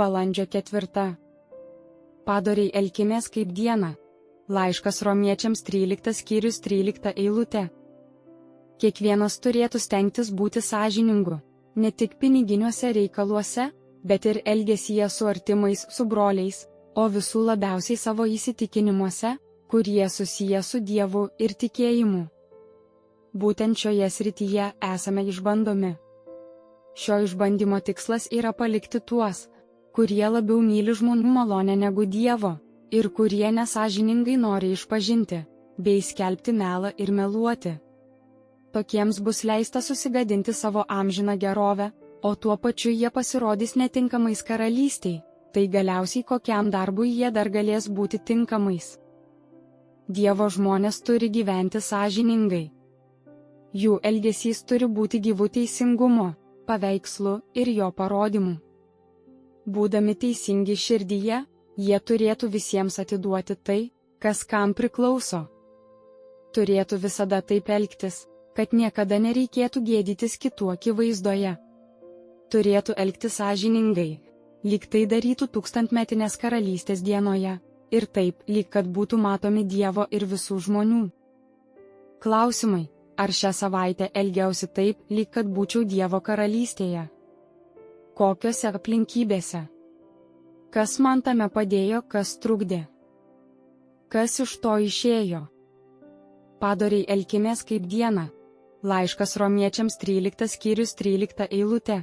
Balandžio 4. Padoriai elkimės kaip dieną. Laiškas Romiečiams 13 skyrius 13 eilutė. Kiekvienas turėtų stengtis būti sąžiningu, ne tik piniginiuose reikaluose, bet ir elgesyje su artimais, su broliais, o visų labiausiai savo įsitikinimuose, kurie susiję su Dievu ir tikėjimu. Būtent šioje srityje esame išbandomi. Šio išbandymo tikslas yra palikti tuos, kurie labiau myli žmonių malonę negu Dievo, ir kurie nesąžiningai nori išpažinti, bei skelbti melą ir meluoti. Tokiems bus leista susigadinti savo amžiną gerovę, o tuo pačiu jie pasirodys netinkamais karalystiai, tai galiausiai kokiam darbui jie dar galės būti tinkamais. Dievo žmonės turi gyventi sąžiningai. Jų elgesys turi būti gyvų teisingumo, paveikslu ir jo parodymu. Būdami teisingi širdyje, jie turėtų visiems atiduoti tai, kas kam priklauso. Turėtų visada taip elgtis, kad niekada nereikėtų gėdytis kitų akivaizdoje. Turėtų elgtis sąžiningai, lyg tai darytų tūkstantmetinės karalystės dienoje, ir taip, lyg kad būtų matomi Dievo ir visų žmonių. Klausimai: ar šią savaitę elgiausi taip, lyg kad būčiau Dievo karalystėje? Kokiose aplinkybėse? Kas man tame padėjo, kas trukdė? Kas iš to išėjo? Padoriai elkimės kaip dieną. Laiškas Romiečiams 13 skyrius 13 eilutė.